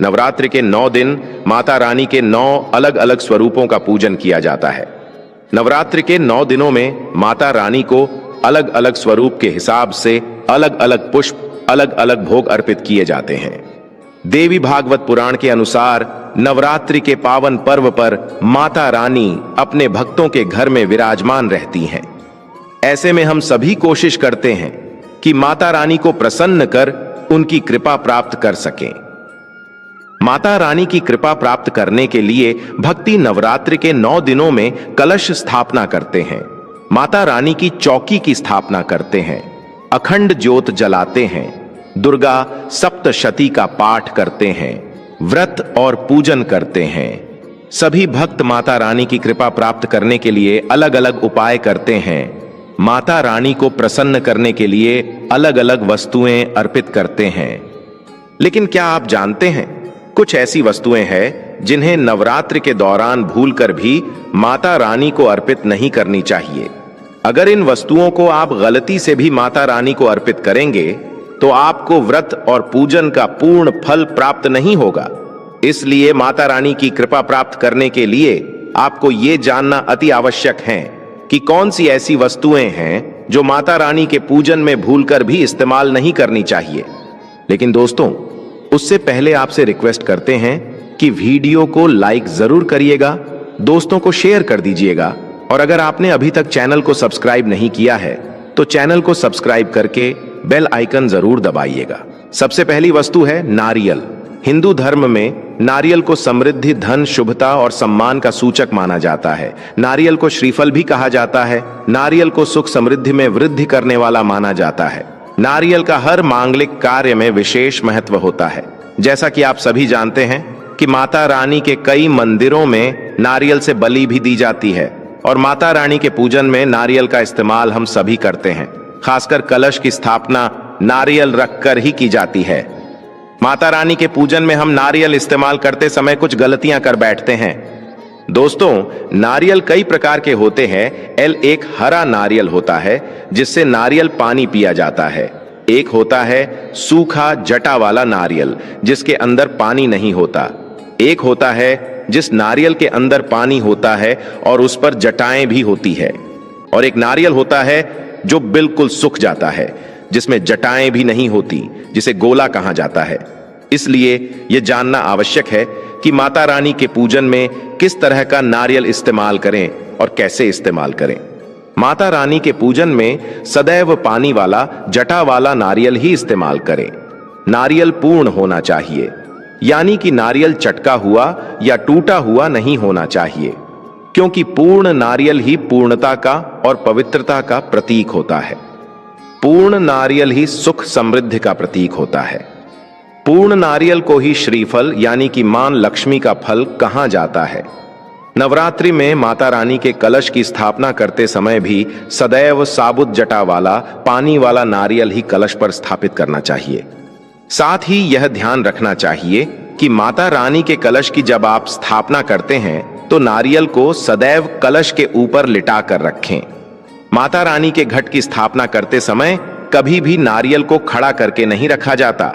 नवरात्रि के 9 दिन माता रानी के 9 अलग अलग स्वरूपों का पूजन किया जाता है। नवरात्रि के 9 दिनों में माता रानी को अलग अलग स्वरूप के हिसाब से अलग अलग पुष्प, अलग अलग भोग अर्पित किए जाते हैं। देवी भागवत पुराण के अनुसार नवरात्रि के पावन पर्व पर माता रानी अपने भक्तों के घर में विराजमान रहती हैं। ऐसे में हम सभी कोशिश करते हैं कि माता रानी को प्रसन्न कर उनकी कृपा प्राप्त कर सकें। माता रानी की कृपा प्राप्त करने के लिए भक्ति नवरात्रि के 9 दिनों में कलश स्थापना करते हैं, माता रानी की चौकी की स्थापना करते हैं, अखंड ज्योत जलाते हैं, दुर्गा सप्तशती का पाठ करते हैं, व्रत और पूजन करते हैं। सभी भक्त माता रानी की कृपा प्राप्त करने के लिए अलग अलग उपाय करते हैं। माता रानी को प्रसन्न करने के लिए अलग अलग वस्तुएं अर्पित करते हैं। लेकिन क्या आप जानते हैं, कुछ ऐसी वस्तुएं हैं जिन्हें नवरात्रि के दौरान भूलकर भी माता रानी को अर्पित नहीं करनी चाहिए। अगर इन वस्तुओं को आप गलती से भी माता रानी को अर्पित करेंगे तो आपको व्रत और पूजन का पूर्ण फल प्राप्त नहीं होगा। इसलिए माता रानी की कृपा प्राप्त करने के लिए आपको यह जानना अति आवश्यक है कि कौन सी ऐसी वस्तुएं हैं जो माता रानी के पूजन में भूलकर भी इस्तेमाल नहीं करनी चाहिए। लेकिन दोस्तों, उससे पहले आपसे रिक्वेस्ट करते हैं कि वीडियो को लाइक जरूर करिएगा, दोस्तों को शेयर कर दीजिएगा और अगर आपने अभी तक चैनल को सब्सक्राइब नहीं किया है तो चैनल को सब्सक्राइब करके बेल आइकन जरूर दबाइएगा। सबसे पहली वस्तु है नारियल। हिंदू धर्म में नारियल को समृद्धि, धन, शुभता और सम्मान का सूचक माना जाता है। नारियल को श्रीफल भी कहा जाता है। नारियल को सुख समृद्धि में वृद्धि करने वाला माना जाता है। नारियल का हर मांगलिक कार्य में विशेष महत्व होता है। जैसा कि आप सभी जानते हैं कि माता रानी के कई मंदिरों में नारियल से बलि भी दी जाती है और माता रानी के पूजन में नारियल का इस्तेमाल हम सभी करते हैं। खासकर कलश की स्थापना नारियल रखकर ही की जाती है। माता रानी के पूजन में हम नारियल इस्तेमाल करते समय कुछ गलतियां कर बैठते हैं। दोस्तों, नारियल कई प्रकार के होते हैं। एक हरा नारियल होता है जिससे नारियल पानी पिया जाता है। एक होता है सूखा जटा वाला नारियल जिसके अंदर पानी नहीं होता। एक होता है जिस नारियल के अंदर पानी होता है और उस पर जटाएं भी होती है। और एक नारियल होता है जो बिल्कुल सूख जाता है, जिसमें जटाएं भी नहीं होती, जिसे गोला कहा जाता है। इसलिए यह जानना आवश्यक है कि माता रानी के पूजन में किस तरह का नारियल इस्तेमाल करें और कैसे इस्तेमाल करें। माता रानी के पूजन में सदैव पानी वाला, जटा वाला नारियल ही इस्तेमाल करें। नारियल पूर्ण होना चाहिए, यानी कि नारियल चटका हुआ या टूटा हुआ नहीं होना चाहिए, क्योंकि पूर्ण नारियल ही पूर्णता का और पवित्रता का प्रतीक होता है। पूर्ण नारियल ही सुख समृद्धि का प्रतीक होता है। पूर्ण नारियल को ही श्रीफल यानी कि मां लक्ष्मी का फल कहा जाता है। नवरात्रि में माता रानी के कलश की स्थापना करते समय भी सदैव साबुत जटा वाला, पानी वाला नारियल ही कलश पर स्थापित करना चाहिए। साथ ही यह ध्यान रखना चाहिए कि माता रानी के कलश की जब आप स्थापना करते हैं तो नारियल को सदैव कलश के ऊपर लिटा कर रखें। माता रानी के घट की स्थापना करते समय कभी भी नारियल को खड़ा करके नहीं रखा जाता।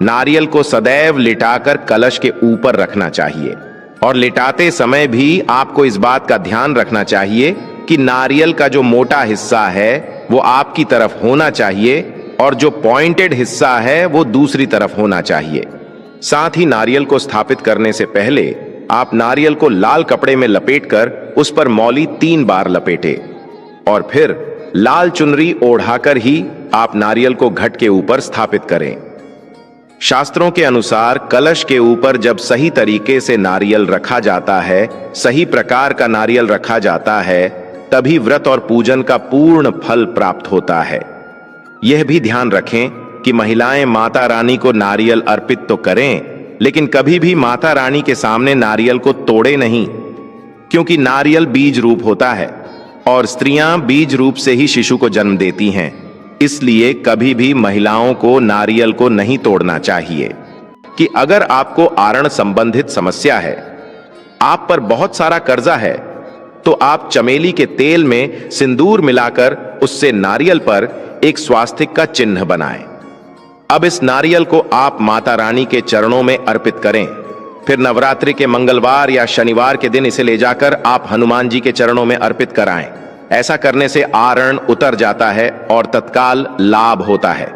नारियल को सदैव लिटाकर कलश के ऊपर रखना चाहिए और लिटाते समय भी आपको इस बात का ध्यान रखना चाहिए कि नारियल का जो मोटा हिस्सा है वो आपकी तरफ होना चाहिए और जो पॉइंटेड हिस्सा है वो दूसरी तरफ होना चाहिए। साथ ही नारियल को स्थापित करने से पहले आप नारियल को लाल कपड़े में लपेटकर उस पर मौली 3 बार लपेटे और फिर लाल चुनरी ओढ़ाकर ही आप नारियल को घट के ऊपर स्थापित करें। शास्त्रों के अनुसार कलश के ऊपर जब सही तरीके से नारियल रखा जाता है, सही प्रकार का नारियल रखा जाता है, तभी व्रत और पूजन का पूर्ण फल प्राप्त होता है। यह भी ध्यान रखें कि महिलाएं माता रानी को नारियल अर्पित तो करें, लेकिन कभी भी माता रानी के सामने नारियल को तोड़े नहीं, क्योंकि नारियल बीज रूप होता है और स्त्रियां बीज रूप से ही शिशु को जन्म देती हैं। इसलिए कभी भी महिलाओं को नारियल को नहीं तोड़ना चाहिए। कि अगर आपको आरण संबंधित समस्या है, आप पर बहुत सारा कर्जा है, तो आप चमेली के तेल में सिंदूर मिलाकर उससे नारियल पर एक स्वास्तिक का चिन्ह बनाएं। अब इस नारियल को आप माता रानी के चरणों में अर्पित करें। फिर नवरात्रि के मंगलवार या शनिवार के दिन इसे ले जाकर आप हनुमान जी के चरणों में अर्पित कराएं। ऐसा करने से आरण उतर जाता है और तत्काल लाभ होता है।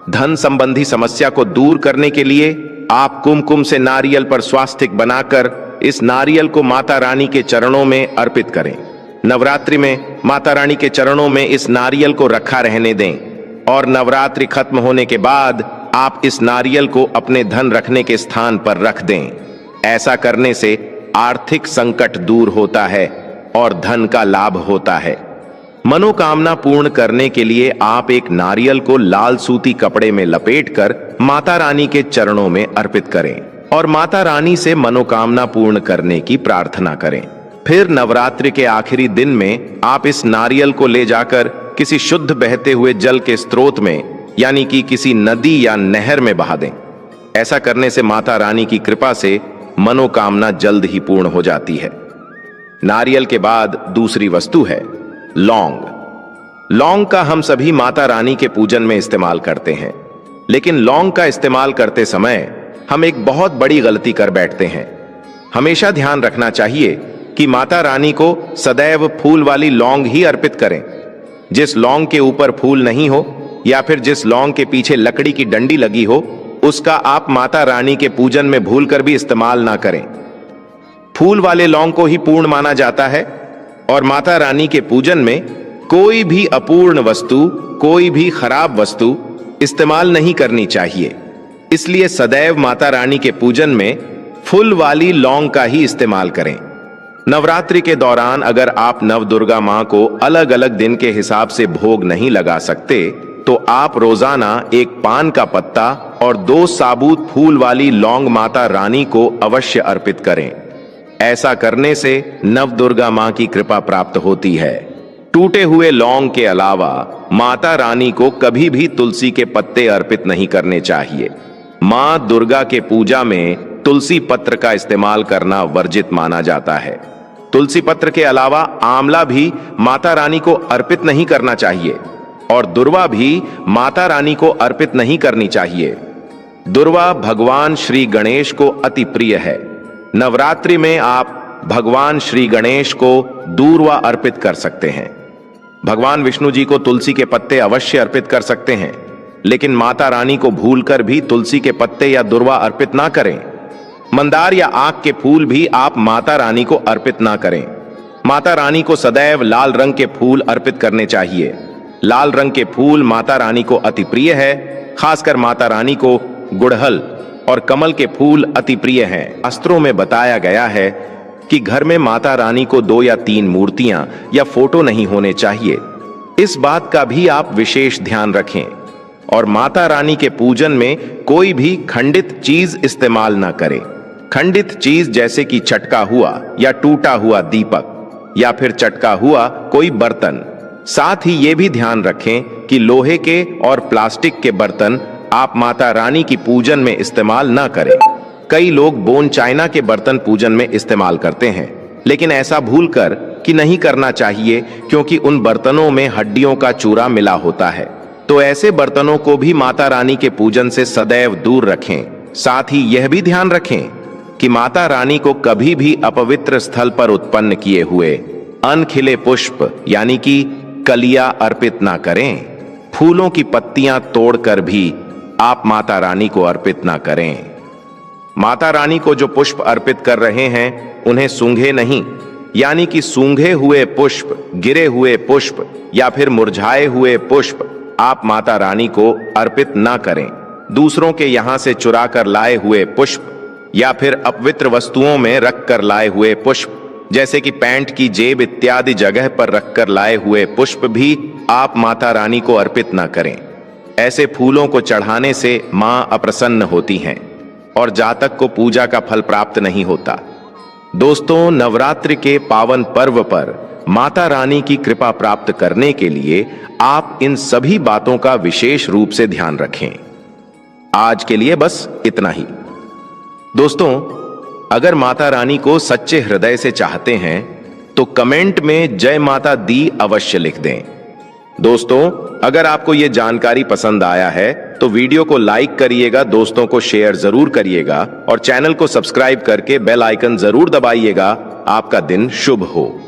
धन संबंधी समस्या को दूर करने के लिए आप कुमकुम से नारियल पर स्वास्तिक बनाकर इस नारियल को माता रानी के चरणों में अर्पित करें। नवरात्रि में माता रानी के चरणों में इस नारियल को रखा रहने दें और नवरात्रि खत्म होने के बाद आप इस नारियल को अपने धन रखने के स्थान पर रख दें। ऐसा करने से आर्थिक संकट दूर होता है और धन का लाभ होता है। मनोकामना पूर्ण करने के लिए आप एक नारियल को लाल सूती कपड़े में लपेटकर माता रानी के चरणों में अर्पित करें और माता रानी से मनोकामना पूर्ण करने की प्रार्थना करें। फिर नवरात्रि के आखिरी दिन में आप इस नारियल को ले जाकर किसी शुद्ध बहते हुए जल के स्रोत में यानी कि किसी नदी या नहर में बहा दें। ऐसा करने से माता रानी की कृपा से मनोकामना जल्द ही पूर्ण हो जाती है। नारियल के बाद दूसरी वस्तु है लौंग। लौंग का हम सभी माता रानी के पूजन में इस्तेमाल करते हैं, लेकिन लौंग का इस्तेमाल करते समय हम एक बहुत बड़ी गलती कर बैठते हैं। हमेशा ध्यान रखना चाहिए कि माता रानी को सदैव फूल वाली लौंग ही अर्पित करें। जिस लौंग के ऊपर फूल नहीं हो या फिर जिस लौंग के पीछे लकड़ी की डंडी लगी हो, उसका आप माता रानी के पूजन में भूलकर भी इस्तेमाल ना करें। फूल वाले लौंग को ही पूर्ण माना जाता है और माता रानी के पूजन में कोई भी अपूर्ण वस्तु, कोई भी खराब वस्तु इस्तेमाल नहीं करनी चाहिए। इसलिए सदैव माता रानी के पूजन में फूल वाली लौंग का ही इस्तेमाल करें। नवरात्रि के दौरान अगर आप नवदुर्गा मां को अलग अलग दिन के हिसाब से भोग नहीं लगा सकते तो आप रोजाना एक पान का पत्ता और 2 साबुत फूल वाली लौंग माता रानी को अवश्य अर्पित करें। ऐसा करने से नवदुर्गा मां की कृपा प्राप्त होती है। टूटे हुए लौंग के अलावा माता रानी को कभी भी तुलसी के पत्ते अर्पित नहीं करने चाहिए। मां दुर्गा के पूजा में तुलसी पत्र का इस्तेमाल करना वर्जित माना जाता है। तुलसी पत्र के अलावा आंवला भी माता रानी को अर्पित नहीं करना चाहिए और दुर्वा भी माता रानी को अर्पित नहीं करनी चाहिए। दुर्वा भगवान श्री गणेश को अति प्रिय है। नवरात्रि में आप भगवान श्री गणेश को दूर्वा अर्पित कर सकते हैं। भगवान विष्णु जी को तुलसी के पत्ते अवश्य अर्पित कर सकते हैं, लेकिन माता रानी को भूलकर भी तुलसी के पत्ते या दुर्वा अर्पित ना करें। मंदार या आक के फूल भी आप माता रानी को अर्पित ना करें। माता रानी को सदैव लाल रंग के फूल अर्पित करने चाहिए। लाल रंग के फूल माता रानी को अति प्रिय है। खासकर माता रानी को गुड़हल और कमल के फूल अति प्रिय हैं। शास्त्रों में बताया गया है कि घर में माता रानी को 2 या 3 मूर्तियां या फोटो नहीं होने चाहिए। इस बात का भी आप विशेष ध्यान रखें और माता रानी के पूजन में कोई भी खंडित चीज इस्तेमाल ना करें। खंडित चीज जैसे कि चटका हुआ या टूटा हुआ दीपक या फिर चटका हुआ कोई बर्तन। साथ ही ये भी ध्यान रखें कि लोहे के और प्लास्टिक के बर्तन आप माता रानी की पूजन में इस्तेमाल ना करें। कई लोग बोन चाइना के बर्तन पूजन में इस्तेमाल करते हैं, लेकिन ऐसा भूलकर कि नहीं करना चाहिए, क्योंकि उन बर्तनों में हड्डियों का चूरा मिला होता है। तो ऐसे बर्तनों को भी माता रानी के पूजन से सदैव दूर रखें। साथ ही यह भी ध्यान रखें कि माता रानी को कभी भी अपवित्र स्थल पर उत्पन्न किए हुए अनखिले पुष्प यानी कि कलियां अर्पित ना करें। फूलों की पत्तियां तोड़कर भी आप माता रानी को अर्पित ना करें। माता रानी को जो पुष्प अर्पित कर रहे हैं उन्हें सूंघे नहीं, यानी कि सूंघे हुए पुष्प, गिरे हुए पुष्प या फिर मुरझाए हुए पुष्प आप माता रानी को अर्पित ना करें। दूसरों के यहां से चुरा कर लाए हुए पुष्प या फिर अपवित्र वस्तुओं में रख कर लाए हुए पुष्प जैसे कि पैंट की जेब इत्यादि जगह पर रखकर लाए हुए पुष्प भी आप माता रानी को अर्पित ना करें। ऐसे फूलों को चढ़ाने से मां अप्रसन्न होती हैं और जातक को पूजा का फल प्राप्त नहीं होता। दोस्तों, नवरात्रि के पावन पर्व पर माता रानी की कृपा प्राप्त करने के लिए आप इन सभी बातों का विशेष रूप से ध्यान रखें। आज के लिए बस इतना ही। दोस्तों, अगर माता रानी को सच्चे हृदय से चाहते हैं तो कमेंट में जय माता दी अवश्य लिख दें। दोस्तों, अगर आपको ये जानकारी पसंद आया है तो वीडियो को लाइक करिएगा, दोस्तों को शेयर जरूर करिएगा और चैनल को सब्सक्राइब करके बेल आइकन जरूर दबाइएगा। आपका दिन शुभ हो।